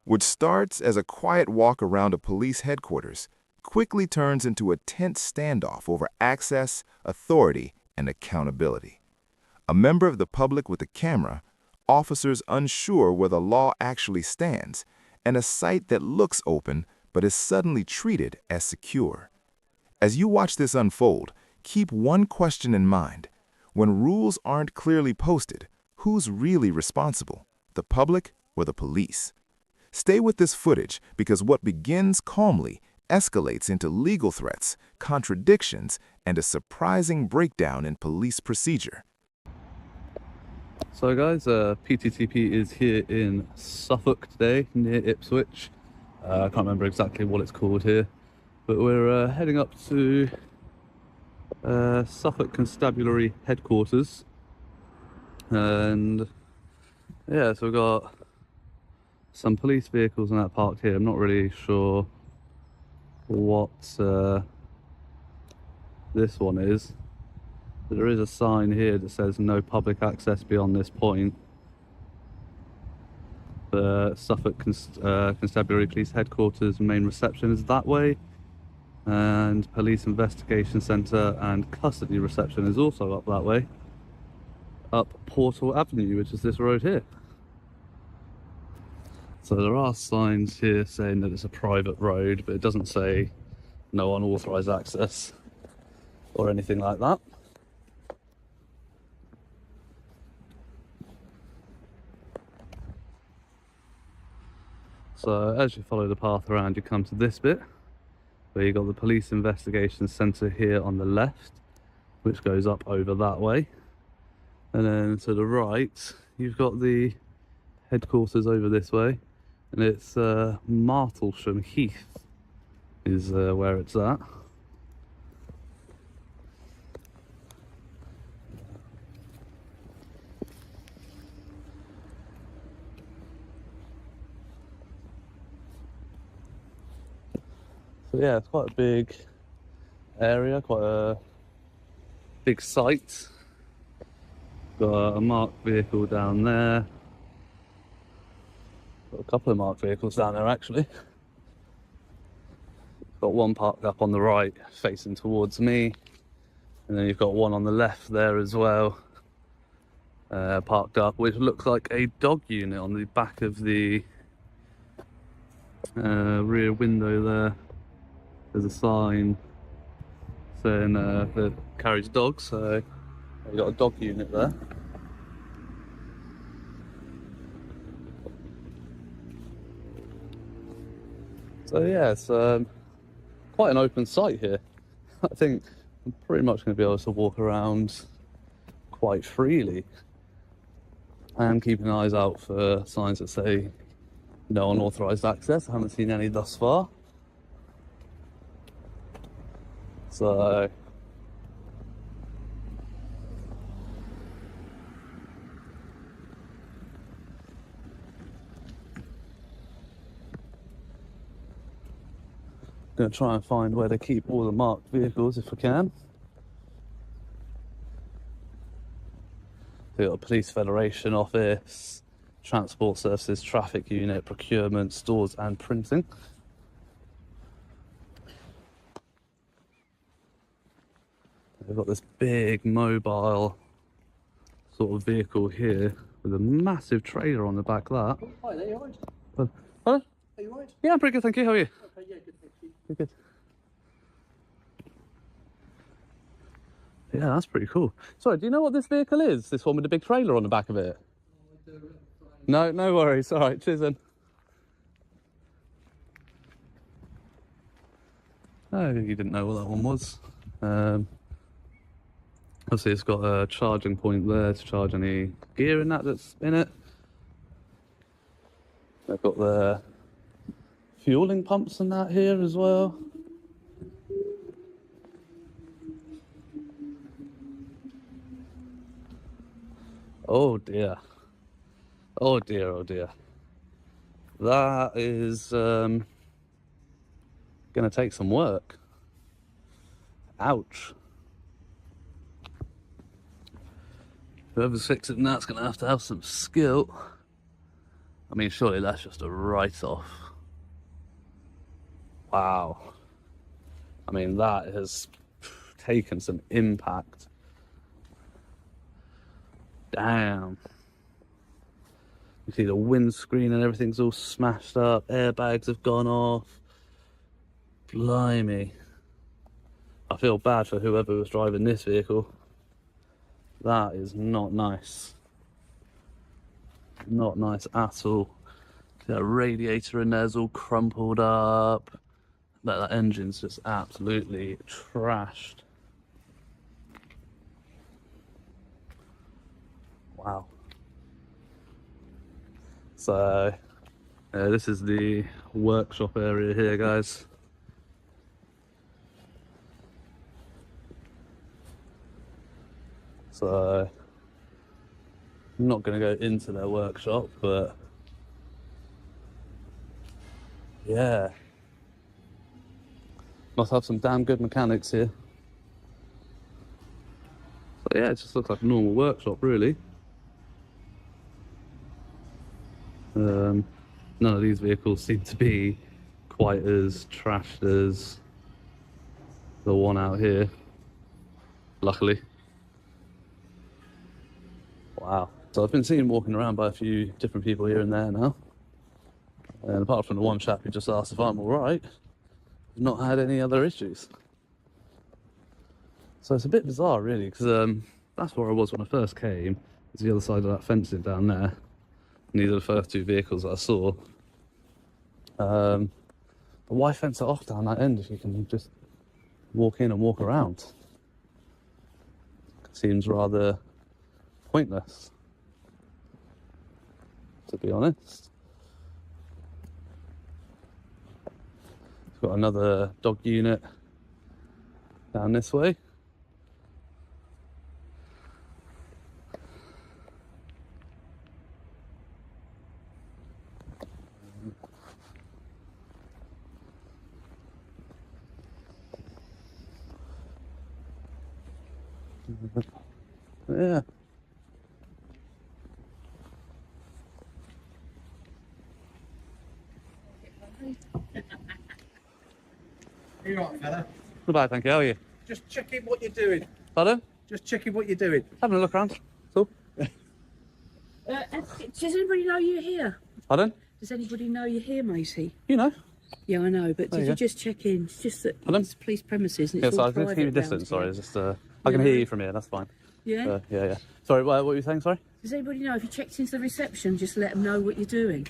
which starts as a quiet walk around a police headquarters, quickly turns into a tense standoff over access, authority, and accountability. A member of the public with a camera, officers unsure where the law actually stands, and a site that looks open but is suddenly treated as secure. As you watch this unfold, keep one question in mind. When rules aren't clearly posted, who's really responsible, the public or the police? Stay with this footage because what begins calmly escalates into legal threats, contradictions, and a surprising breakdown in police procedure. So guys, PTTP is here in Suffolk today, near Ipswich. I can't remember exactly what it's called here, but we're heading up to Suffolk Constabulary headquarters. And yeah, so we've got some police vehicles and that parked here. I'm not really sure what this one is. But there is a sign here that says no public access beyond this point. The Suffolk Constabulary Police Headquarters main reception is that way, and Police Investigation Centre and Custody Reception is also up that way, up Portal Avenue, which is this road here. So there are signs here saying that it's a private road, but it doesn't say no unauthorised access or anything like that. So as you follow the path around, you come to this bit where you've got the Police Investigation Centre here on the left, which goes up over that way. And then to the right, you've got the headquarters over this way, and it's Martlesham Heath is where it's at. So yeah, it's quite a big area, quite a big site. Got a marked vehicle down there. Got a couple of marked vehicles down there actually. Got one parked up on the right facing towards me, and then you've got one on the left there as well, parked up, which looks like a dog unit on the back of the rear window there. There's a sign saying that carries dogs, so you've got a dog unit there. So yeah, it's quite an open site here. I think I'm pretty much going to be able to walk around quite freely. And keeping eyes out for signs that say no unauthorised access. I haven't seen any thus far. So going to try and find where they keep all the marked vehicles if I can. They've got a Police Federation office, Transport Services, Traffic Unit, Procurement, Stores and Printing. They've got this big mobile sort of vehicle here with a massive trailer on the back of that. Hi there, you alright? Hello? Are you alright? Yeah, I'm pretty good, thank you. How are you? Okay, yeah, good, thank you. Good. Yeah, that's pretty cool. Sorry, do you know what this vehicle is? This one with the big trailer on the back of it? No, no worries. All right, cheers then. Oh, you didn't know what that one was. Obviously, it's got a charging point there to charge any gear in that's in it. They've got the fueling pumps and that here as well. Oh dear. Oh dear, oh dear. That is gonna take some work. Ouch. Whoever's fixing that's gonna have to have some skill. I mean, surely that's just a write-off. Wow. I mean, that has taken some impact. Damn. You see the windscreen and everything's all smashed up. Airbags have gone off. Blimey. I feel bad for whoever was driving this vehicle. That is not nice. Not nice at all. That radiator in there's all crumpled up. That engine's just absolutely trashed. Wow. So, this is the workshop area here, guys. So, I'm not going to go into their workshop, but yeah. Must have some damn good mechanics here. So yeah, it just looks like a normal workshop, really. None of these vehicles seem to be quite as trashed as the one out here, luckily. Wow. So I've been seen walking around by a few different people here and there now. And apart from the one chap who just asked if I'm alright, I've not had any other issues. So it's a bit bizarre, really, because that's where I was when I first came. It's the other side of that fencing down there. And these are the first two vehicles that I saw. But why fence it off down that end if you can just walk in and walk around? It seems rather pointless, to be honest. It's got another dog unit down this way. Yeah. You right, fella? Not bad, thank you. How are you? Just checking what you're doing. Pardon? Just checking what you're doing. Having a look around. So. Does anybody know you're here? Pardon? Does anybody know you're here, Maisie? You know. Yeah, I know, but There did you you go. just check in? It's just that Pardon? it's police premises and Yeah, it's so I all was going to private keep it round distant, sorry. here. It's just, I can Yeah. hear you from here, that's fine. Yeah? Yeah. Sorry, what were you saying, sorry? Does anybody know if you checked into the reception, just let them know what you're doing?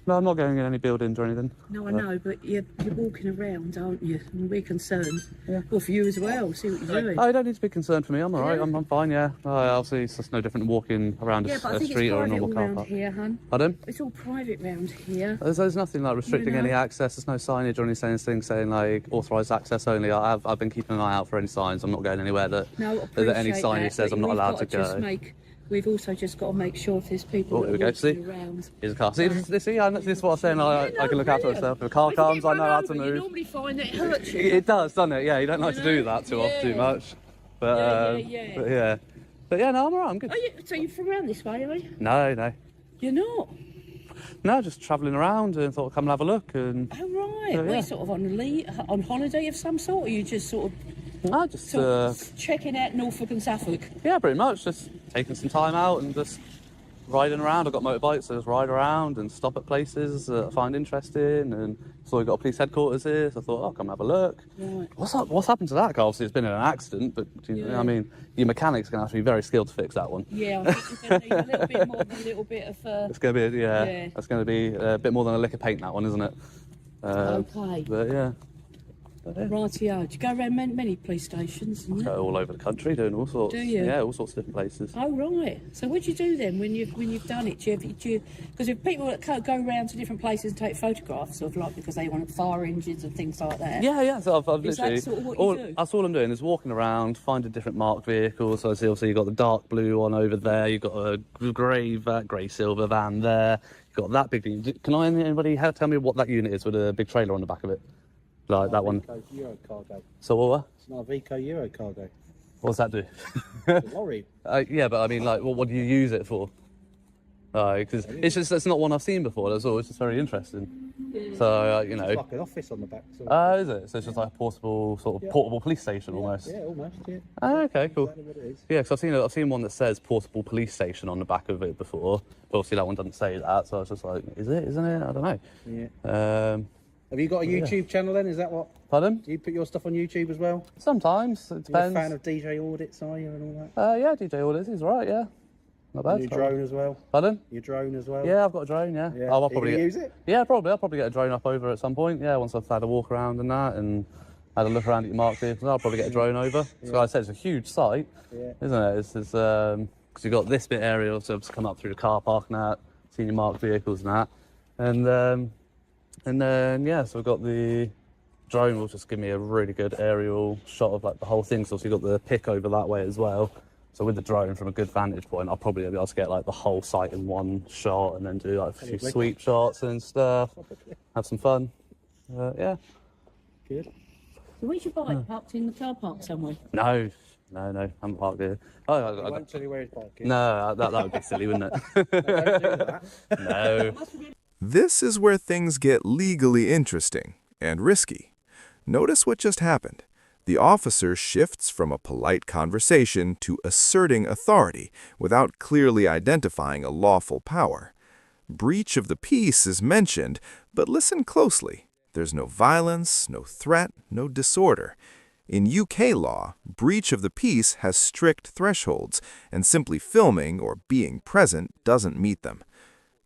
No, I'm not going in any buildings or anything. No, I know, but you're walking around, aren't you? And we're concerned. Yeah. Well, for you as well, see what you're doing. Oh, you don't need to be concerned for me, I'm alright, Yeah. I'm fine, yeah. Obviously, it's just no different than walking around Yeah, but I a think street it's or a private normal all car round park. here, hun. Pardon? It's all private round here. There's nothing like restricting You know. any access. There's no signage or anything saying like authorised access only. I've been keeping an eye out for any signs. I'm not going anywhere that, No, I that appreciate any signage that, says but I'm not we've allowed got to just go. We've also just got to make sure if there's people Oh, that here are we go. walking See? around. Here's a car. See, this is what I'm saying. I can look after myself. If a car If you comes, get I know run how to over, You move. normally find that it hurts you. It does, doesn't it? Yeah, you don't like to do that too Yeah. much. But Yeah. But yeah, no, I'm alright. I'm good. Oh, so you're from around this way, are you? No. You're not? No, just travelling around and thought I'd come and have a look. And Oh, right. Yeah. Well, you're sort of on holiday of some sort, or you just sort of I just checking out Norfolk and Suffolk? yeah, pretty much just taking some time out and just riding around. I've got motorbikes, so just ride around and stop at places that I find interesting. And so we've got a police headquarters here, so I thought, oh, come have a look. Right. What's happened to that car? Obviously, it's been in an accident, but Yeah. I mean, your mechanic's going to have to be very skilled to fix that one. Yeah, I think you're going to need a little bit more than a little bit of... It's going to be, Yeah. it's going to be a bit more than a lick of paint, that one, isn't it? Okay. But yeah. Rightio. Do you go around many police stations? And that? Go all over the country doing all sorts. Do you? Yeah, all sorts of different places. Oh, right. So what do you do then when you've done it? Because if people that go around to different places and take photographs of, like, because they want fire engines and things like that. Yeah. So I've Is that literally sort of what you do? that's all I'm doing is walking around, finding different marked vehicles. So I see, obviously, you've got the dark blue one over there. You've got a grey silver van there. You've got that big unit. Can anybody tell me what that unit is with a big trailer on the back of it? Like that one. Vico Euro cargo. So what? It's not a Vico Euro cargo. What does that do? It's a lorry. Yeah, but I mean, like, what do you use it for? Because it's not one I've seen before. That's all. It's just very interesting. So you know. It's like an office on the back. Is it? So it's just like a portable portable police station almost. Yeah, almost. Yeah. Oh, okay, cool. Exactly what it is. Yeah, because I've seen one that says portable police station on the back of it before. But obviously that one doesn't say that, so I was just like, is it? Isn't it? I don't know. Yeah. Have you got a YouTube channel then? Is that what? Pardon? Do you put your stuff on YouTube as well? Sometimes it You're a depends. fan of DJ Audits, are you, and all that? Yeah, DJ Audit, he's right. Yeah, not bad. Your drone as well. Pardon? Your drone as well. Yeah, I've got a drone. Yeah. Yeah. I'll Are you probably gonna use it? Yeah, probably. I'll probably get a drone up over at some point. Yeah, once I've had a walk around and that, and had a look around at your marked vehicles, I'll probably get a drone over. So like I said, it's a huge site, isn't it? It's because you've got this bit area, so to come up through the car park and that, seeing your marked vehicles and that, and then yeah, so we've got the drone will just give me a really good aerial shot of like the whole thing. So you've got the pick over that way as well. So with the drone from a good vantage point, I'll probably be able to get like the whole site in one shot and then do like a few sweep shots and stuff. Have some fun. Yeah. Good. So where's your bike? Parked in the car park somewhere? No, I'm parked here. I won't tell you where it's parked. No, that would be silly, wouldn't it? Don't do that. No. This is where things get legally interesting and risky. Notice what just happened. The officer shifts from a polite conversation to asserting authority without clearly identifying a lawful power. Breach of the peace is mentioned, but listen closely. There's no violence, no threat, no disorder. In UK law, breach of the peace has strict thresholds, and simply filming or being present doesn't meet them.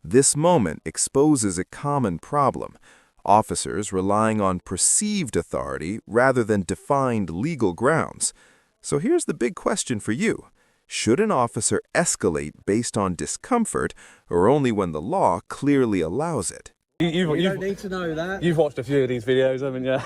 This moment exposes a common problem. Officers relying on perceived authority rather than defined legal grounds. So here's the big question for you. Should an officer escalate based on discomfort or only when the law clearly allows it? You don't need to know that. You've watched a few of these videos, haven't you?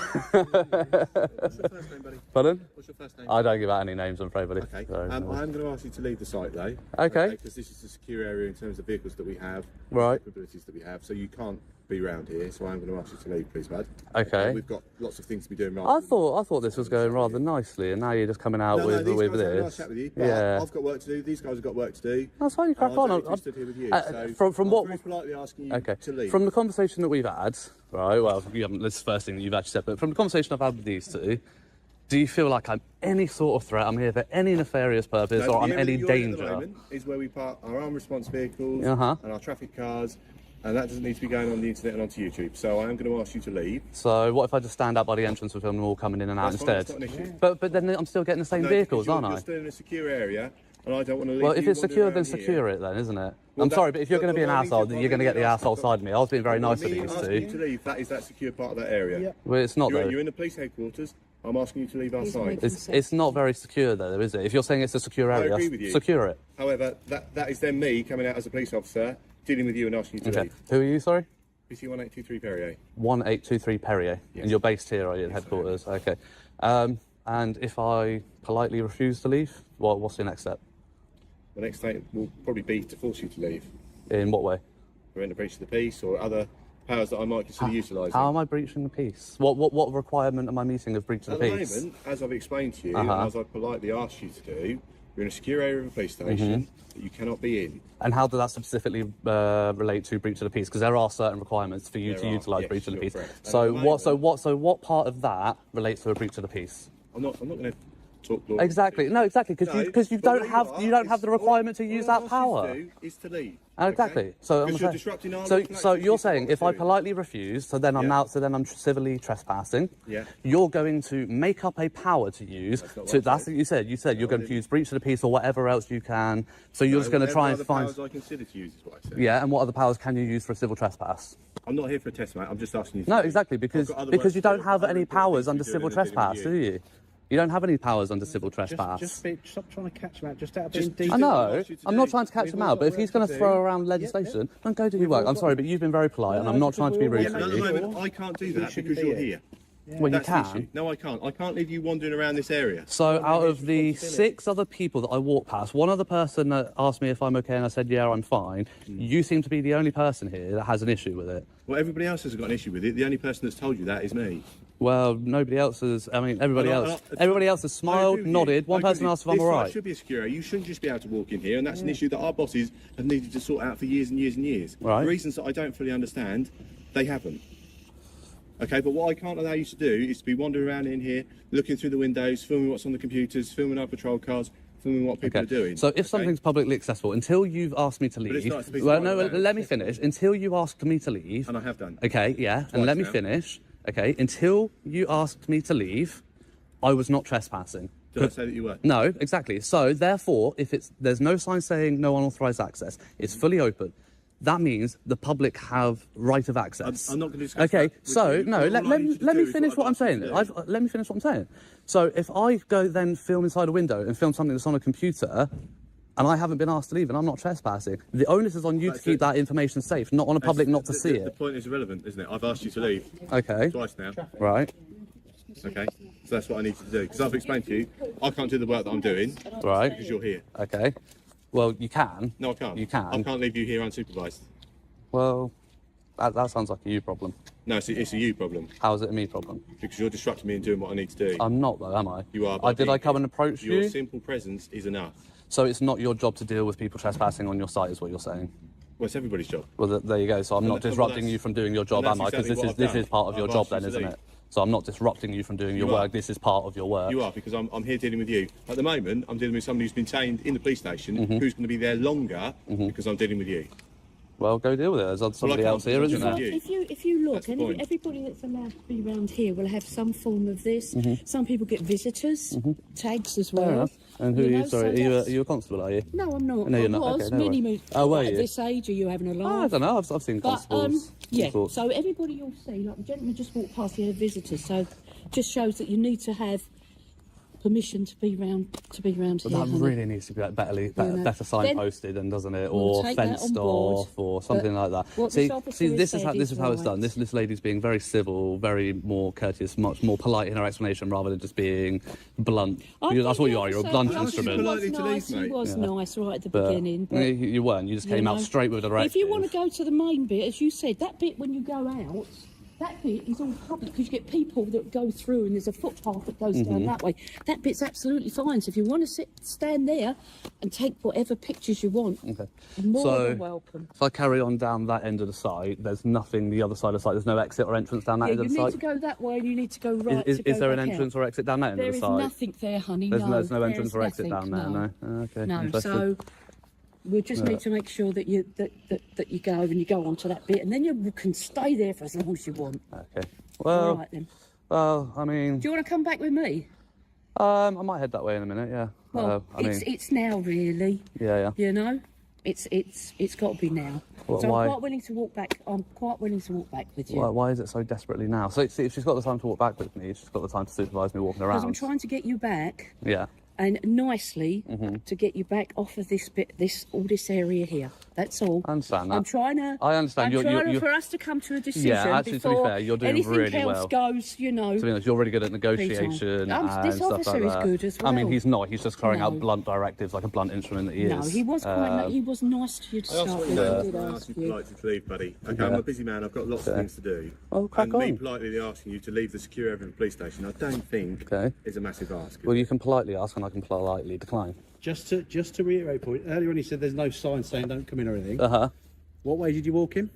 What's your first name, buddy? Pardon? What's your first name? I don't give out any names, I'm afraid, buddy. Okay. So, I'm going to ask you to leave the site, though. Okay. Because this is a secure area in terms of vehicles that we have, Right. capabilities that we have, so you can't be around here. So I'm going to ask you to leave, please, bud. Okay. We've got lots of things to be doing. I thought this was going rather nicely, and now you're just coming out with these guys have a this. nice chat with you, but Yeah. I've got work to do. These guys have got work to do. That's fine. You crack on. I'm stood here with you. From what? I'm very politely asking you Okay. to leave. From the conversation that we've had, right? Well, you haven't. This is the first thing that you've actually said, but from the conversation I've had with these two, do you feel like I'm any sort of threat? I'm here for any nefarious purpose, or I'm the area any that you're in at danger? the moment is where we park our armed response vehicles Uh-huh. and our traffic cars, and that doesn't need to be going on the internet and onto YouTube. So I am going to ask you to leave. So what if I just stand out by the entrance with them all coming in and out That's fine, instead? that's not an issue. But then I'm still getting the same No, vehicles, because aren't I? You're still in a secure area, and I don't want to leave. Well, if you it's wandering secure, then around here. secure it then, isn't it? Well, I'm sorry, but if you're going to be an I need asshole, to- then I you're going to need get the to ask- asshole side of me. I was being very nice to Me these asking two. you to leave, that is that secure part of that area. Yeah. Well, it's not though. You're in the police headquarters. I'm asking you to leave our site. It's not very secure though, is it? If you're saying it's a secure I area, agree with you. secure it. However, that is then me coming out as a police officer, dealing with you and asking you to Okay. leave. Who are you, sorry? PC 1823 Perrier. 1823 Perrier. Yes. And you're based here, are you, at Yes, I am. headquarters? Okay. And if I politely refuse to leave, what's the next step? The next thing will probably be to force you to leave. In what way? Or in a breach of the peace or other powers that I might consider utilising. How am I breaching the peace? What requirement am I meeting of breach of At the the peace? moment, as I've explained to you, Uh-huh. and as I've politely asked you to do, you're in a secure area of a police station that you cannot be in. And how does that specifically relate to breach of the peace? Because there are certain requirements for you There to are, utilise yes, breach of the you're peace. correct. So And at the what part of that relates to a breach of the peace? I'm not going to talk law. Exactly. No, exactly. Because you but don't where have you don't have the requirement to use that power. All I ask you to do is to leave. Exactly. Okay? So Because I'm you're saying- disrupting our so local so activities you're of saying what if we're I doing. politely refuse, so then I'm civilly trespassing. Yeah. You're going to make up a power to use. That's not what To I that's said. what you said. You said you're going to didn't. use breach of the peace or whatever else you can. So you're just going to try and Whatever find. other powers I consider to use is what I said. Yeah. And what other powers can you use for a civil trespass? I'm not here for a test, mate. I'm just asking you. To No, leave. exactly, I've because got other because work you to don't do. have I've any already got powers things under to do civil and I'm dealing trespass, with do you? You don't have any powers under civil trespass. Stop trying to catch him out. Just out of being Just- decent. I do what I know. asked you to I'm not do. trying to catch We've him all out, got but if he's work going to to do. throw around Yeah, legislation, then go do your We've work. all I'm sorry, got- but you've been very polite, and No, I'm not because trying to be we're all rude Yeah, to but at the you. moment, I can't do that shouldn't because be you're here. here. Well, you That's the can. issue. No, I can't. I can't leave you wandering around this area. So out of the 6 other people that I walked past, one other person that asked me if I'm okay and I said, yeah, I'm fine. You seem to be the only person here that has an issue with it. Well, everybody else has got an issue with it. The only person that's told you that is me. Well, nobody else has, I mean, everybody else has smiled, nodded. One person asked if I'm all right. This should be a secure area. You shouldn't just be able to walk in here, and that's an issue that our bosses have needed to sort out for years and years and years. Right. For reasons that I don't fully understand, they haven't. Okay, but what I can't allow you to do is to be wandering around in here, looking through the windows, filming what's on the computers, filming our patrol cars, filming what people are doing. So if something's publicly accessible, until you've asked me to leave... Well, no, let me finish. Until you asked me to leave... And I have done. Okay, yeah, and let me finish. Okay, until you asked me to leave, I was not trespassing. Did I say that you were? No, exactly. So therefore, if there's no sign saying no unauthorised access, it's fully open. That means the public have right of access. I'm not going to discuss Okay, that with so you. no, let me finish what I'm saying. Let me finish what I'm saying. So if I go then film inside a window and film something that's on a computer, and I haven't been asked to leave, and I'm not trespassing, the onus is on you to keep that information safe, not on a public not to see it. The point is irrelevant, isn't it? I've asked you to leave. Okay. Twice now. Right. Okay. So that's what I need you to do. Because I've explained to you, I can't do the work that I'm doing. Right. Because you're here. Okay. Well, you can. No, I can't. You can. I can't leave you here unsupervised. Well, that sounds like a you problem. No, it's a you problem. How is it a me problem? Because you're disrupting me and doing what I need to do. I'm not though, am I? You are. Did I come and approach you? Your simple presence is enough. So it's not your job to deal with people trespassing on your site, is what you're saying? Well, it's everybody's job. Well, there you go. So I'm not disrupting you from doing your job, am I? Because this is part of your job then, isn't it? So I'm not disrupting you from doing your work. This is part of your work. You are, because I'm here dealing with you. At the moment, I'm dealing with somebody who's been chained in the police station, who's going to be there longer because I'm dealing with you. Well, go deal with it. There's somebody else here, isn't there? If you look, everybody that's allowed to be around here will have some form of this. Some people get visitors, tags as well. Fair enough. And who are you? Sorry, so are you a constable, are you? No, I'm not. No, you're I not. was Okay, no many worries. moons. Oh, were At you? this age, are you having a laugh? I don't know. I've seen constables. Yeah, all sorts. so everybody you'll see, like the gentleman just walked past here, visitors, so just shows that you need to have permission to be round here. But that really needs to be better signposted, and doesn't it, or take that fenced on board. off, or something like that. What See, this officer has this is said how it's is done. This lady's being very civil, very more courteous, much more polite in her explanation, rather than just being blunt. That's what you are. You're a blunt instrument. He was nice right at the beginning. But, you weren't. You just came out straight with a directive. If you want to go to the main bit, as you said, that bit when you go out, that bit is all public because you get people that go through and there's a footpath that goes down that way. That bit's absolutely fine. So if you want to stand there and take whatever pictures you want, more than welcome. If I carry on down that end of the site, there's nothing the other side of the site. There's no exit or entrance down that end of the site. You need to go that way and you need to go right. Is there an entrance or exit down that end of the site? There is nothing there, honey. There's no entrance or exit down there. No. Okay. No. So we just need to make sure that you you go and you go onto that bit, and then you can stay there for as long as you want. Okay. Well. All right then. Well, I mean. Do you want to come back with me? I might head that way in a minute. Yeah. Well, it's now really. Yeah. You know, it's got to be now. Well, so why? I'm quite willing to walk back. I'm quite willing to walk back with you. Why is it so desperately now? So see, if she's got the time to walk back with me, she's got the time to supervise me walking around. Because I'm trying to get you back. Yeah. And nicely to get you back off of this area here. That's all. I understand that. I'm trying to. I understand. I'm trying for us to come to a decision. Yeah, actually, to be fair, you're doing really anything else well. goes, you know. To be honest, you're really good at negotiation and this stuff officer like is that. good as well. I mean, he's not. He's just carrying out blunt directives like a blunt instrument that he is. No, he was quite. He was nice to you to start with. I asked you politely to leave, buddy. Okay, I'm a busy man. I've got lots of things to do. Well, crack on. Me politely asking you to leave the secure area of the police station, I don't think is a massive ask. Well, you can politely ask, and I can politely decline. Just to reiterate a point, earlier on he said there's no sign saying don't come in or anything. What way did you walk in?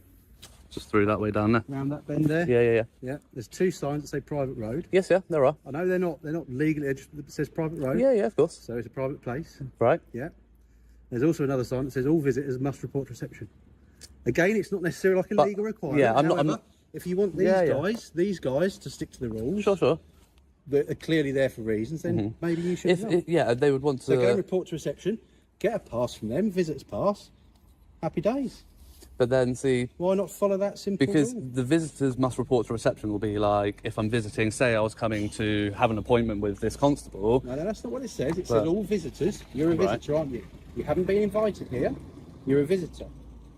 Just through that way down there. Round that bend there? Yeah. There's 2 signs that say private road. Yes, there are. I know they're not legally, it says private road. Yeah, of course. So it's a private place. Right. Yeah. There's also another sign that says all visitors must report to reception. Again, it's not necessarily like a legal requirement. Yeah, I'm However, not. If you want these guys to stick to the rules. Sure. That are clearly there for reasons, then maybe you should. They would want to. So go and report to reception, get a pass from them, visitors pass. Happy days. But then see, why not follow that simple because rule? the visitors must report to reception will be like, if I'm visiting, say I was coming to have an appointment with this constable. No, that's not what it says. It says all visitors. You're a visitor, aren't you? You haven't been invited here. You're a visitor.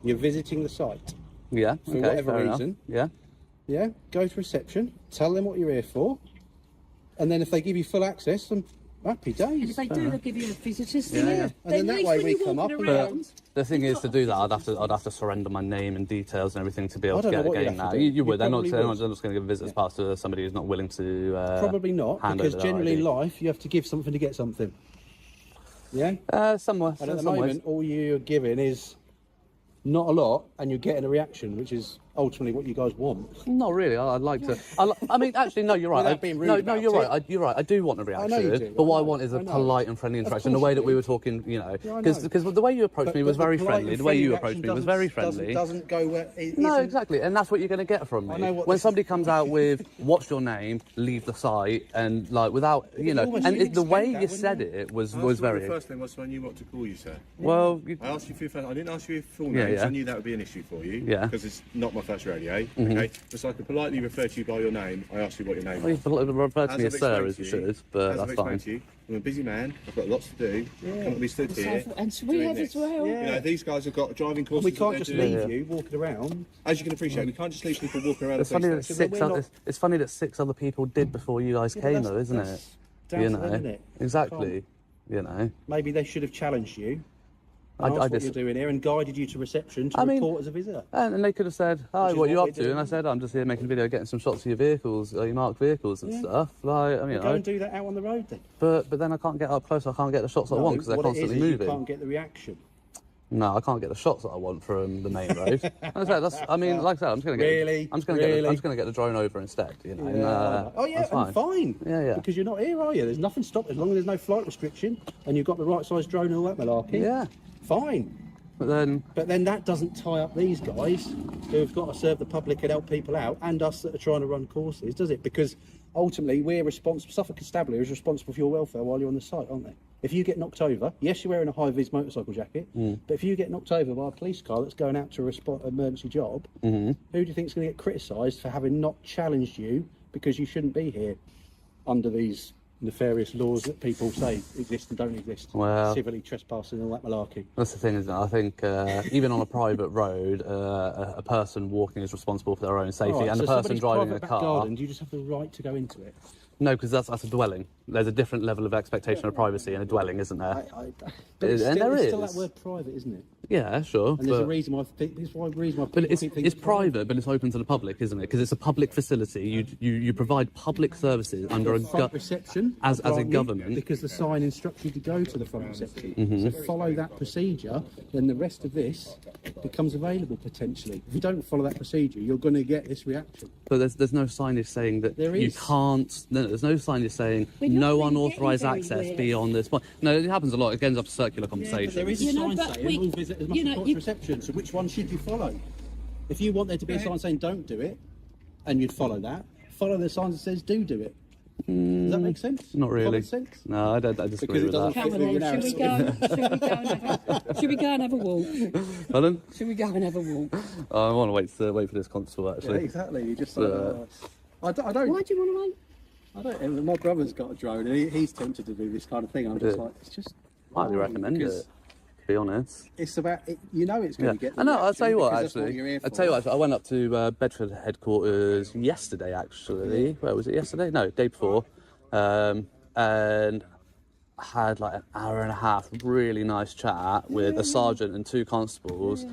You're visiting the site. Yeah. For whatever reason. Yeah. Yeah, go to reception, tell them what you're here for, and then if they give you full access, then happy days. And if they do, they'll give you a visitor's Yeah, thing. yeah. And then that way we come up and The thing is, to do that, I'd have to surrender my name and details and everything to be able to get a game now. You would. They're not just going to give a visitor's pass to somebody who's not willing to. Probably not, because generally in life you have to give something to get something. Yeah. Somewhere. And at the moment, all you're giving is not a lot, and you're getting a reaction, which is ultimately what you guys want. Not really. I'd like to. I mean, actually, no, you're right. Without being rude No, about you're it. right. You're right. I do want a reaction. I know you do. But what I want is a polite and friendly interaction. The way that we were talking, you know, because the way you approached me was very friendly. The way you approached me was very friendly. Doesn't go where it No, isn't. exactly, and that's what you're going to get from me. I know what When this somebody is. comes out with "What's your name?" leave the site, and like without, you know, almost and you'd the way expect you that, said wouldn't it was I asked you what very your first name was, so I knew what to call you, sir. well. I asked you for your first. I didn't ask you your full Yeah, name, so yeah. I knew that would be an issue for you. Yeah. Because it's not my first rodeo. Okay. But so I could politely refer to you by your name. I asked you what your name Well, was. you refer to me I've as sir, explained as you to should, but as that's I've fine. explained to you, I'm a busy man. I've got lots to do. Can't be stood here. And so we doing have this. as well. You know, these guys have got driving courses. We that can't they're just doing. leave you walking around. As you can appreciate, we can't just leave people walking around. It's the funny police that station. it's funny that 6 other people did before you guys came, that's- though, isn't it? that's down You to know, them, isn't it? exactly. You know, Maybe they should have challenged you. I And asked what dis- you're doing here and guided you to reception to I mean- report as a visitor. and they could have said, "Hi, Which is what are you what up we're to?" And I doing. said, "I'm just here making a video, getting some shots of your vehicles, your marked vehicles and stuff." Like, I mean, you Go know, and do that out on the road then. but then I can't get up close. I can't get the shots I want because they're what it is constantly is moving. You can't get the reaction. No, I can't get the shots that I want from the main road. I said, I mean, like I said, I'm just gonna get. I'm just gonna get the drone over instead. You know. And, Oh yeah, that's fine. and fine. Yeah, yeah. Because you're not here, are you? There's nothing stopping as long as there's no flight restriction and you've got the right size drone and all that malarkey. Yeah. Fine. But then, But then that doesn't tie up these guys who've got to serve the public and help people out, and us that are trying to run courses, does it? Because ultimately we're responsible. Suffolk Constabulary is responsible for your welfare while you're on the site, aren't they? If you get knocked over, yes, you're wearing a high-vis motorcycle jacket, but if you get knocked over by a police car that's going out to a emergency job, who do you think is going to get criticised for having not challenged you because you shouldn't be here under these nefarious laws that people say exist and don't exist? Well- civilly trespassing and all that malarkey. that's the thing, isn't it? I think even on a private road, a person walking is responsible for their own safety, Alright, and so the person somebody's driving a private back car. garden, do you just have the right to go into it? No, because that's a dwelling. There's a different level of expectation of privacy in a dwelling, isn't there? But it's And still, there it's still is. that word private, isn't it? Yeah, sure. And there's a but- reason why. There's why reason why. But people think it's private, but it's open to the public, isn't it? Because it's a public facility. You provide public services under a front reception as a grant you, government. because the sign instructs you to go to the front reception. So follow that procedure, then the rest of this becomes available potentially. If you don't follow that procedure, you're going to get this reaction. But there's no signage saying that There you is. can't. No, there's no signage saying We're not no really unauthorised getting access anywhere. beyond this point. No, it happens a lot. It ends up a circular conversation. There is a You know, sign but saying we- all visitors must you know, report you- to reception. So which one should you follow? If you want there to be a sign saying don't do it, and you'd follow that, follow the sign that says do it. Does that make sense? Not really. Common sense? No, I disagree Because it with doesn't that. Come fit with your along, should we go and have a walk? Pardon? Should we go and have a walk? I want to wait for this constable Yeah, actually. exactly. You just. But- I don't. Why do you want to wait? I don't. My brother's got a drone, and he's tempted to do this kind of thing. I'm just Yeah. like, it's just. Highly why? recommend it. Because To be honest. It's about. You know, it's going Yeah. to get. I know. I'll tell you what. because that's Actually, you're here I'll tell you for. what. Actually, I went up to Bedford headquarters yesterday. Actually, where was it? Yesterday? No, day before. And had like an hour and a half really nice chat with a sergeant and 2 constables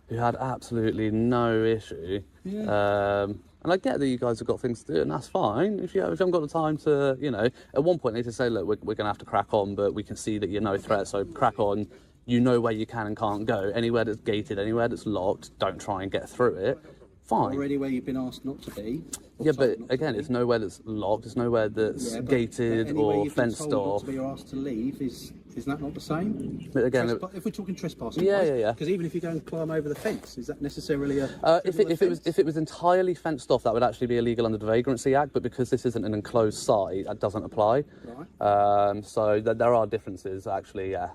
who had absolutely no issue. And I get that you guys have got things to do, and that's fine. If you haven't got the time to, you know, at one point they need to say, look, we're going to have to crack on, but we can see that you're no threat, so crack on. You know where you can and can't go. Anywhere that's gated, anywhere that's locked, don't try and get through it. Fine. Already where you've been asked not to be. or Yeah, told but not to again, be. it's nowhere that's locked. It's nowhere that's Yeah, but gated anywhere or you've been fenced told off. Not to be or asked to leave is that not the same? But again, If we're talking trespassing, Yeah. Because even if you go and climb over the fence, is that necessarily a? if it was entirely fenced off, that would actually be illegal under the Vagrancy Act. But because this isn't an enclosed site, that doesn't apply. Right. So there are differences actually. Yeah.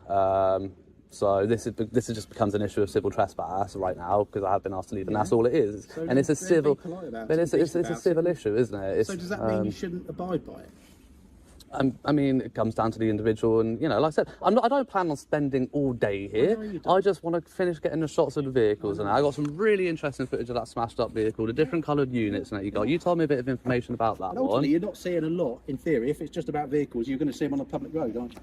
So this just becomes an issue of civil trespass right now because I have been asked to leave, and that's all it is. So and it's a then civil, be polite about but it, it's be a decent about civil it. issue, isn't it? It's, So does that mean you shouldn't abide by it? I mean, it comes down to the individual, and you know, like I said, I don't plan on spending all day here. know you don't. I just want to finish getting the shots of the vehicles, and I got some really interesting footage of that smashed up vehicle, the different coloured units and that you got. You told me a bit of information about that And ultimately, one. you're not seeing a lot, in theory. If it's just about vehicles, you're going to see them on a public road, aren't you?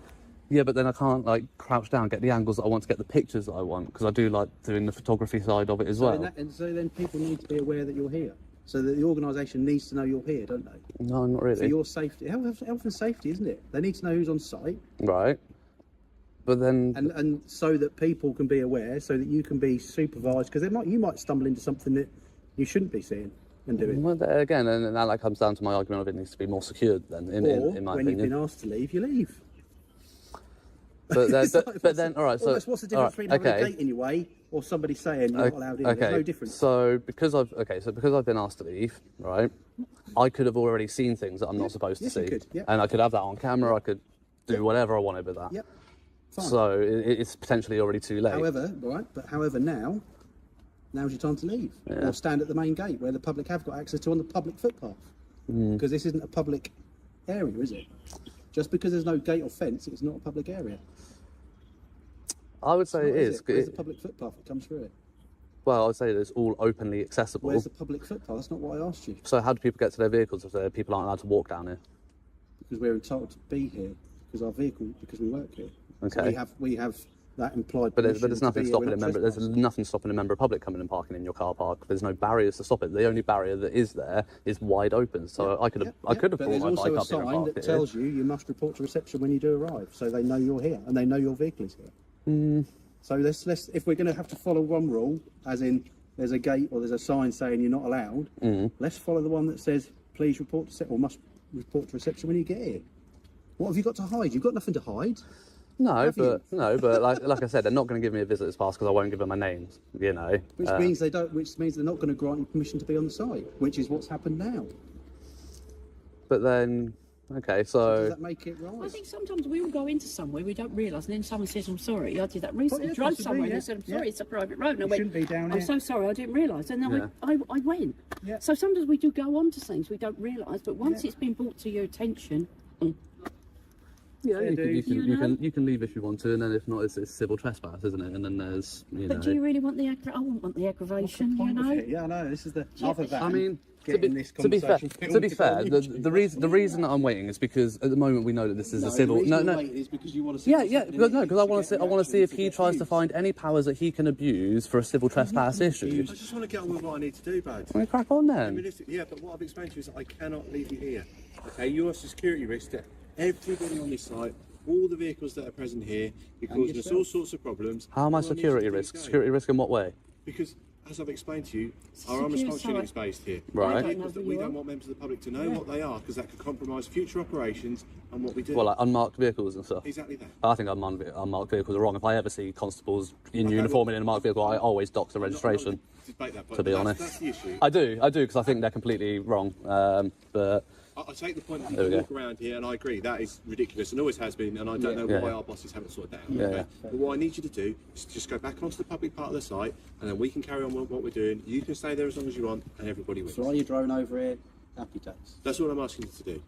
Yeah, but then I can't like crouch down, get the angles that I want to get the pictures that I want, because I do like doing the photography side of it as well. And so then people need to be aware that you're here. So that the organisation needs to know you're here, don't they? No, not really. For your safety. Health and safety, isn't it? They need to know who's on site. Right. But then... And so that people can be aware, so that you can be supervised, because you might stumble into something that you shouldn't be seeing and doing. Well, there again, and now that comes down to my argument of it needs to be more secured then, in my Or when opinion. you've been asked to leave, you leave. But then, all right, so... What's the difference between having a gate in your way or somebody saying you're not allowed in? Okay, There's no difference. so because I've been asked to leave, right, I could have already seen things that I'm not supposed to Yes, you see. could, yeah. And I could have that on camera, I could do whatever I wanted with that. Yep. Fine. So it's potentially already too late. However, now's your time to leave. Or stand at the main gate where the public have got access to on the public footpath. Because this isn't a public area, is it? Just because there's no gate or fence, it's not a public area. I would say it is. Where's the public footpath that comes through it? Well, I would say that it's all openly accessible. Where's the public footpath? That's not what I asked you. So how do people get to their vehicles if people aren't allowed to walk down here? Because we're entitled to be here, because we work here. Okay. So we have that implied. But there's permission to nothing be here. stopping We're a not member. There's trespassing. nothing stopping a member of public coming and parking in your car park. There's no barriers to stop it. The only barrier that is there is wide open. So I could have But brought there's my bike also a up here and sign parked that it here. tells you must report to reception when you do arrive, so they know you're here and they know your vehicle is here. So let's if we're going to have to follow one rule, as in there's a gate or there's a sign saying you're not allowed, let's follow the one that says please report to or must report to reception when you get here. What have you got to hide? You've got nothing to hide. No, but like I said, they're not going to give me a visitor's pass because I won't give them my names. You know, Which means they're not going to grant you permission to be on the site, which is what's happened now. But then, okay, Does so that make it right? I think sometimes we all go into somewhere we don't realise, and then someone says, "I'm sorry, I did that recently." yeah, Drove possibly, somewhere and yeah, they said, "I'm yeah. sorry, it's a private road." And I You went, shouldn't be down "I'm here." so sorry, I didn't realise." And then I went. Yeah. So sometimes we do go on to things we don't realise, but once it's been brought to your attention, yeah, you dues. can leave if you want to, and then if not, it's civil trespass, isn't it? And then there's but do you really want the I wouldn't want the aggravation, you know. Yeah, I know. This is the other than I mean, to getting be, this to be fair, conversation to be filmed fair, on YouTube. the reason that I'm waiting is because at the moment we know that this is a civil. The reason you're waiting is because you want to see. Because I want to see if he tries to find any powers that he can abuse for a civil trespass issue. I just want to get on with what I need to do, bud. Well, crack on I mean, then. yeah, but what I've explained to you is that I cannot leave you here. Okay, you're a security risk to everybody on this site, all the vehicles that are present here. You're causing us all sorts of problems. How am I All I need to security do is risk? go. Security risk in what way? Because, as I've explained to you, our Secure unresponsive site. units based here. Right. I don't know Vehicles that who we you don't are. want members of the public to know what they are, because that could compromise future operations and what we do. Well, like unmarked vehicles and stuff. Exactly that. I think unmarked vehicles are wrong. If I ever see constables in uniform in a marked vehicle, I always dock the registration. I'm not debate that, but To be that's, honest, that's the issue. I do, because I think they're completely wrong. But I take the point that There we you go. walk around here, and I agree, that is ridiculous and always has been, and I don't know Yeah. why our bosses haven't sorted that out. Yeah. Okay? But what I need you to do is just go back onto the public part of the site, and then we can carry on with what we're doing. You can stay there as long as you want, and everybody wins. Fly your drone over here. Happy days. That's all I'm asking you to do.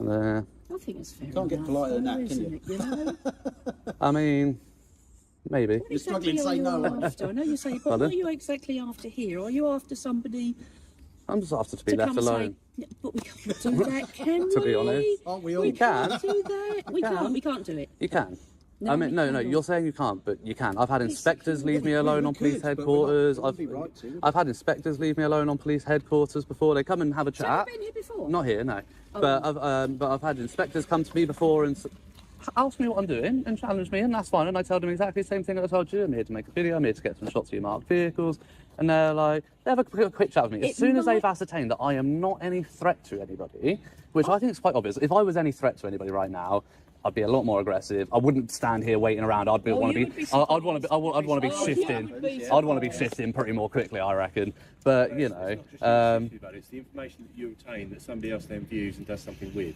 I think it's fair. Can't get enough, politer than though, that, can isn't you? it, you know? I mean, maybe. What You're struggling to exactly say are no, you aren't after? I know you say, but Pardon? what are you exactly after here? Are you after somebody I'm just after to be to left come alone. say, "Yeah, but we can't do that, can we? To be honest. Aren't we all? We can. can't do that. We can't. We can't do it. You can. No, I mean, we no, cannot. you're saying you can't, but you can. I've had inspectors leave me we alone on could, police but we're not- headquarters. we wouldn't be right to, would we? I've had inspectors leave me alone on police headquarters before. They come and have a So chat. you've been here before? Not here, no. Oh. But I've had inspectors come to me before and ask me what I'm doing and challenge me, and that's fine. And I tell them exactly the same thing that I told you. I'm here to make a video. I'm here to get some shots of your marked vehicles. And they're like, they have a quick chat with me. As It soon as they've might- ascertained that I am not any threat to anybody, which I think is quite obvious. If I was any threat to anybody right now, I'd be a lot more aggressive. I wouldn't stand here waiting around. I'd Oh, want you to would be be. I'd want to be. I'd want to be Oh, you shifting. would be I'd want to be shifting pretty more quickly, I reckon. But, you It's know, not just the issue, but it's the information that you obtain that somebody else then views and does something with.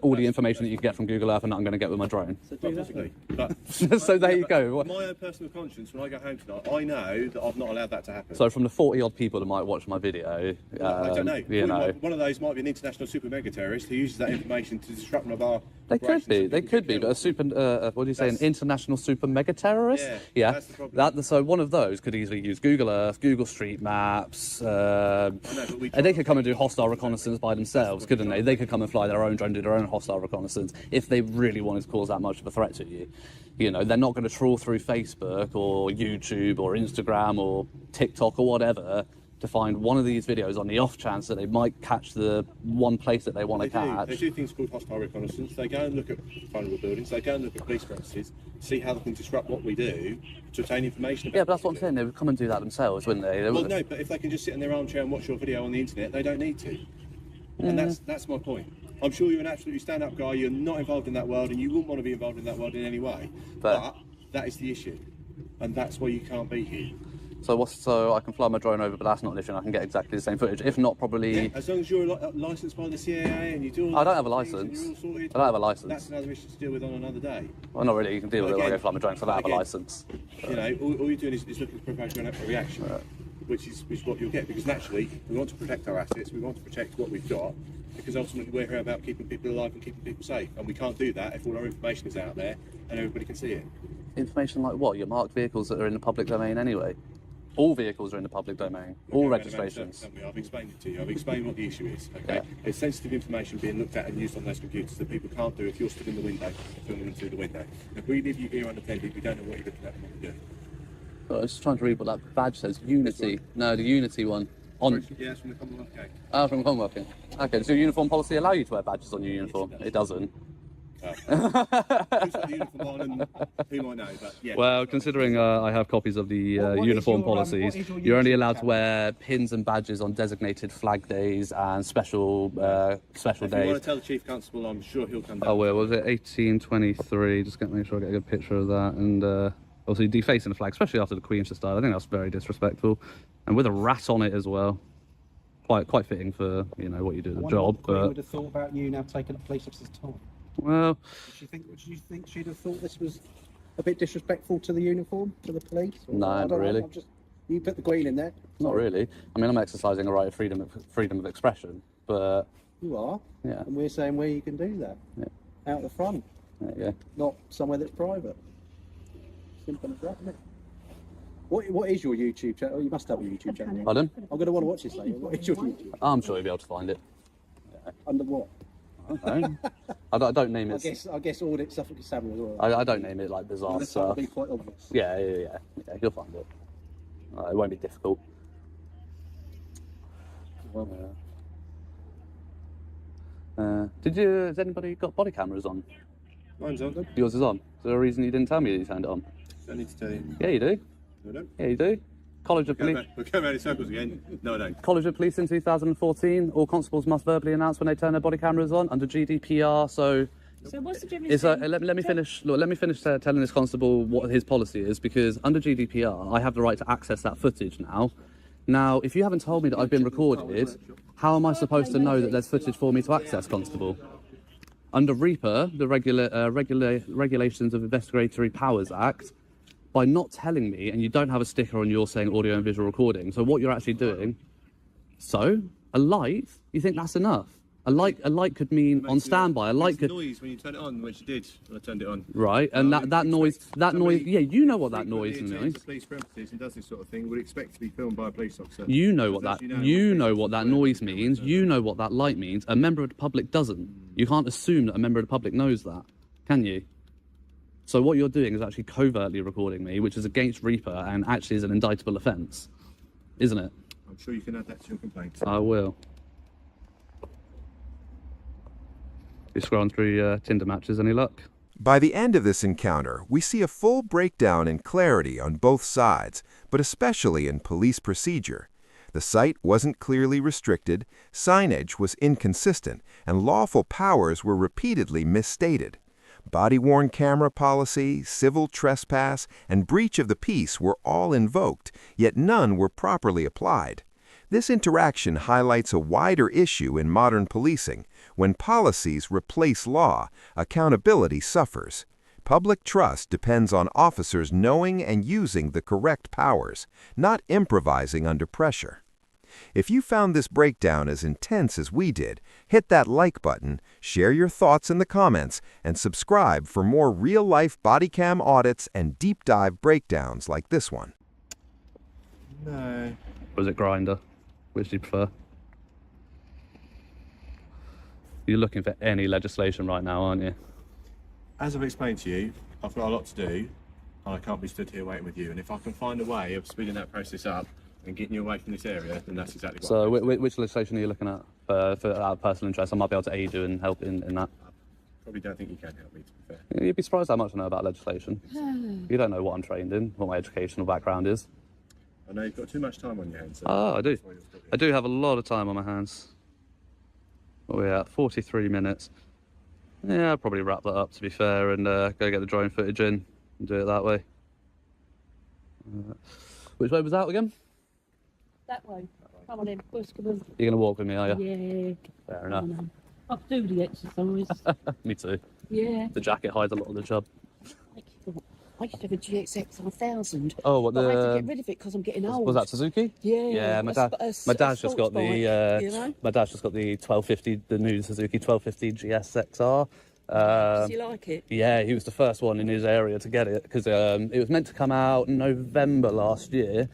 all the information that you can get from Google Earth and that I'm going to get with my drone. Possibly. But, So there you go. My own personal conscience, when I go home tonight, I know that I've not allowed that to happen. So from the 40-odd people that might watch my video, I don't know. you know, One of those might be an international super mega terrorist who uses that information to disrupt one of our. they could be, but a super, what do you say, an international super mega terrorist? Yeah, that's the problem. So one of those could easily use Google Earth, Google Street Maps, and they could come and do hostile reconnaissance by themselves, couldn't they? They could come and fly their own drone, do their own hostile reconnaissance if they really wanted to cause that much of a threat to you. You know, they're not going to trawl through Facebook or YouTube or Instagram or TikTok or whatever to find one of these videos on the off chance that they might catch the one place that they want to catch. They do things called hostile reconnaissance. They go and look at vulnerable buildings. They go and look at police premises, see how they can disrupt what we do to obtain information about. Yeah, but that's what I'm saying. They would come and do that themselves, wouldn't they? Well, no, but if they can just sit in their armchair and watch your video on the internet, they don't need to. And that's my point. I'm sure you're an absolutely stand-up guy. You're not involved in that world, and you wouldn't want to be involved in that world in any way. But that is the issue, and that's why you can't be here. So I can fly my drone over, but that's not an issue. And I can get exactly the same footage. If not, probably. Yeah, as long as you're licensed by the CIA and you do all I don't have a those things license. and you're all sorted, I don't have a license. That's another issue to deal with on another day. Well, not really. You can deal with it when I go Again- fly my drone, so I don't have a again, license. You know, all you're doing is looking to provoke a reaction, which is what you'll get, because naturally we want to protect our assets, we want to protect what we've got, because ultimately we're here about keeping people alive and keeping people safe, and we can't do that if all our information is out there and everybody can see it. Information like what? Your marked vehicles that are in the public domain anyway. All vehicles are in the public domain. All registrations. I've explained it to you. I've explained what the issue is. Okay, it's sensitive information being looked at and used on those computers that people can't do if you're stood in the window filming them through the window. If we leave you here unattended, we don't know what you're looking at and what you're doing. I was just trying to read what that badge says. Unity. No, the Unity one. On. Yeah, it's from the Commonwealth. Okay. Oh, from Commonwealth. Okay, does your uniform policy allow you to wear badges on your uniform? It doesn't. Who's got the uniform on and who might know, but yeah. Well, considering I have copies of the What is uniform your, what policies, is your you're only YouTube allowed to channel? wear pins and badges on designated flag days and special If you want days. to tell the Chief Constable, I'm sure he'll come down. Oh, where was it? 1823. Just make sure I get a good picture of that. And also defacing the flag, especially after the Queen's just died. I think that's very disrespectful, and with a rat on it as well. Quite fitting for what you do I the wonder job. what the Queen But would have thought about you now taking a police officer's time. well, Do you think she'd have thought this was a bit disrespectful to the uniform, to the police? Or, No, I not don't know, really. You put the Queen in there. not really. I mean, I'm exercising a right of freedom of expression, but You are. Yeah. And we're saying where you can do that. Yeah. Out the front, yeah. not somewhere that's private. Simple as that, isn't it? What is your YouTube channel? You must have a YouTube channel. Pardon? I'm going to want to watch this later. What is your YouTube? I'm sure you'll be able to find it. Under what? I don't know. I don't name I it. guess Audit Suffolk Samuel as well. I don't name it like bizarre That'll stuff. be quite obvious. Yeah, you'll find it. It won't be difficult. Well, Has anybody got body cameras on? Mine's on. Yours is on. Is there a reason you didn't tell me that you turned it on? Don't need to tell you. Yeah, you do. No, I don't. Yeah, you do. College of Police. We're going around in circles again. No, I don't. College of Police in 2014. All constables must verbally announce when they turn their body cameras on under GDPR. So what's the difference? it's let me finish. Look, let me finish telling this constable what his policy is, because under GDPR, I have the right to access that footage now. Now, if you haven't told me that I've been recorded, how am I supposed to know that there's footage for me to access, constable? Under REPA, the Regulations of Investigatory Powers Act, by not telling me, and you don't have a sticker on yours saying audio and visual recording, so what you're actually doing, a light, you think that's enough? A light could mean on standby. A light could noise when you turn it on, which you did when I turned it on. right, and that noise. Yeah, you know what that noise means. Police premises and does this sort of thing would expect to be filmed by a police officer. You know what Because that. as You know what that noise means. You know what that light means. A member of the public doesn't. You can't assume that a member of the public knows that, can you? So what you're doing is actually covertly recording me, which is against REPA and actually is an indictable offence, isn't it? I'm sure you can add that to your complaint. I will. You scrolling through your Tinder matches, any luck? By the end of this encounter, we see a full breakdown and clarity on both sides, but especially in police procedure. The site wasn't clearly restricted, signage was inconsistent, and lawful powers were repeatedly misstated. Body-worn camera policy, civil trespass, and breach of the peace were all invoked, yet none were properly applied. This interaction highlights a wider issue in modern policing. When policies replace law, accountability suffers. Public trust depends on officers knowing and using the correct powers, not improvising under pressure. If you found this breakdown as intense as we did, hit that like button, share your thoughts in the comments, and subscribe for more real-life body cam audits and deep dive breakdowns like this one. No. Or is it grinder? Which do you prefer? You're looking for any legislation right now, aren't you? As I've explained to you, I've got a lot to do, and I can't be stood here waiting with you. And if I can find a way of speeding that process up and getting you away from this area, then that's exactly what So I'm doing. which legislation are you looking at for our personal interest? I might be able to aid you and help in that. Probably don't think you can help me, to be fair. You'd be surprised how much I know about legislation. You don't know what I'm trained in, what my educational background is. I know you've got too much time on your hands. So Oh, I do. that's why you're still here. I do have a lot of time on my hands. What are we at? 43 minutes. Yeah, I'll probably wrap that up, to be fair, and go get the drone footage in and do it that way. Which way was that again? That way. Come on in. First, come on. You're going to walk with me, are you? Yeah. Fair enough. I do the exercise. Me too. Yeah. The jacket hides a lot of the job. I used to have a GXX 1000. Oh, what But I had to the... get rid of it because I'm getting old. Was that Suzuki? Yeah. Yeah, my dad's just got the you know? my dad's just got the 1250, the new Suzuki 1250 GSXR. Does he like it? Yeah, he was the first one in his area to get it because it was meant to come out in November last year,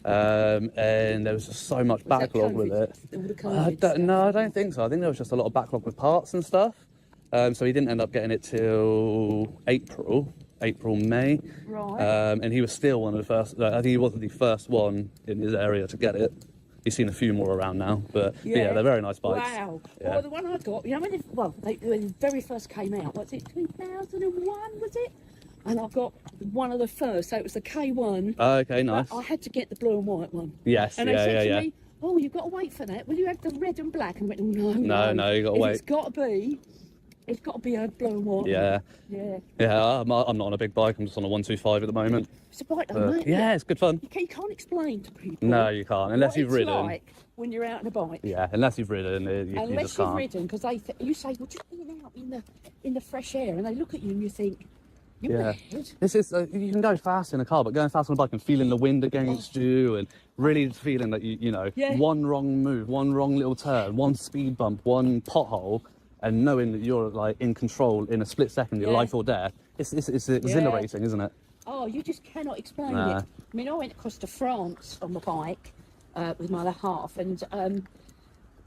and there was just so much Was that backlog with COVID? it. All the COVID stuff? No, I don't think so. I think there was just a lot of backlog with parts and stuff. So he didn't end up getting it till April, May. Right. And he was still one of the first. I think he wasn't the first one in his area to get it. He's seen a few more around now, but yeah, they're very nice bikes. Wow. Yeah. Well, the one I got, you know, when they very first came out, was it 2001, was it? And I got one of the first, so it was the K1. Okay, nice. But I had to get the blue and white one. Yes, And they yeah, said yeah, to me, oh, you've got to wait for that. Will you have the red and black? And I went, No, you got to wait. It's got to be a blue and white. Yeah. Yeah. Yeah, I'm not on a big bike. I'm just on a 125 at the moment. It's a bike, though, mate. Yeah, it's good fun. You can't explain to people. No, you can't unless what you've it's ridden. like when you're out on a bike. Yeah, unless you've ridden, you Unless just you've can't. ridden, because you say, well, just being out in the fresh air, and they look at you and you think, you're Yeah. mad. This is you can go fast in a car, but going fast on a bike and feeling the wind against you, and really feeling that you know Yeah. one wrong move, one wrong little turn, one speed bump, one pothole, and knowing that you're like in control in a split second, your Yeah. life or death. It's exhilarating, isn't it? Oh, you just cannot explain Nah. it. I mean, I went across to France on the bike with my other half, and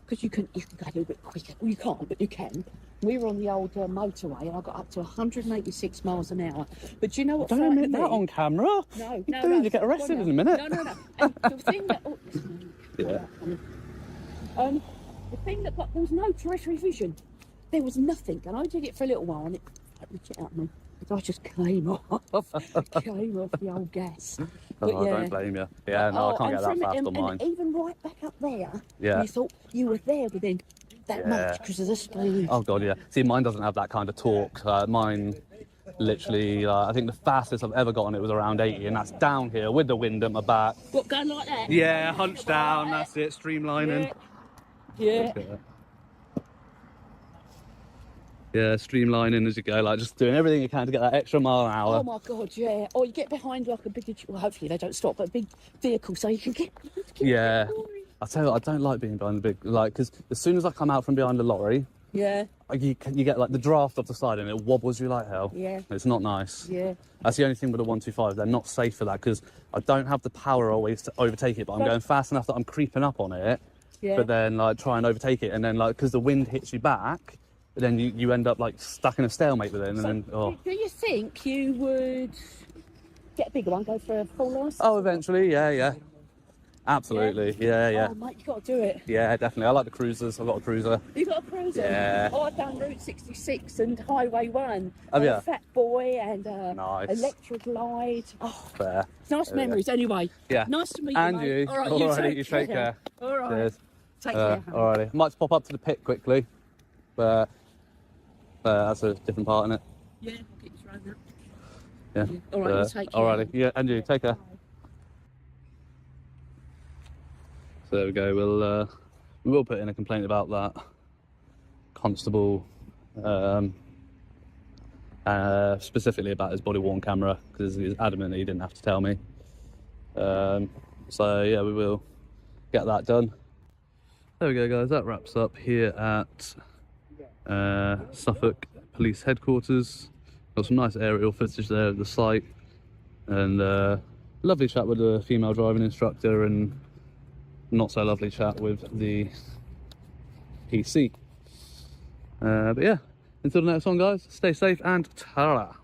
because you can go a little bit quicker. Well, you can't, but you can. We were on the old motorway, and I got up to 186 miles an hour. But do you know what? Don't frightened admit that me? on camera. No, You're no, doing, no. you get arrested no, in a minute. No. And the thing that, Yeah. the thing that there was no periphery vision. There was nothing, and I did it for a little while, and it ripped it out of me. I just came off the old gas. But Oh, yeah. don't blame you. Yeah, no, I can't get that fast on mine. And even right back up there, Yeah. you thought you were there within that Yeah. much because of the speed. Oh god, yeah. See, mine doesn't have that kind of torque. Mine, literally, I think the fastest I've ever gotten it was around 80, and that's down here with the wind at my back. What, going like that? Yeah, hunched down. That's it. Streamlining. Yeah. Yeah, streamlining as you go, like just doing everything you can to get that extra mile an hour. Oh my God, yeah. Or you get behind like a big, well, hopefully they don't stop, but a big vehicle so you can get. Yeah. I tell you what, I don't like being behind the big, like, because as soon as I come out from behind the lorry, Yeah. you get like the draft off the side and it wobbles you like hell. Yeah. It's not nice. Yeah. That's the only thing with the 125. They're not safe for that because I don't have the power always to overtake it, but I'm No. going fast enough that I'm creeping up on it. Yeah. But then like try and overtake it, and then like because the wind hits you back, then you end up like stuck in a stalemate with it, and So, then do you think you would get a bigger one, go for a full license? oh, eventually, yeah, absolutely, yeah. Oh, mate, you got to do it. Yeah, definitely. I like the cruisers. I've got a cruiser. You got a cruiser? Yeah. Oh, I've done Route 66 and Highway 1. Have ya? Fat Boy and Nice. Electric Glide. Oh, Fair. nice memories. Anyway. Yeah. Nice to meet And you, mate. you. All right, Alrighty, you take care. All right. Cheers. Take care. Alrighty. Might just pop up to the pit quickly, but that's a different part in it. Yeah, I'll get you thrown up. Yeah. All right, you take care. Alrighty. Yeah, and you take care. So So there we go. We will put in a complaint about that constable, specifically about his body-worn camera, because he's adamant that he didn't have to tell me. So yeah, we will get that done. There we go, guys. That wraps up here at Suffolk Police Headquarters. Got some nice aerial footage there of the site, and lovely chat with the female driving instructor, and not so lovely chat with the PC. But yeah, until the next one, guys, stay safe and ta-ra.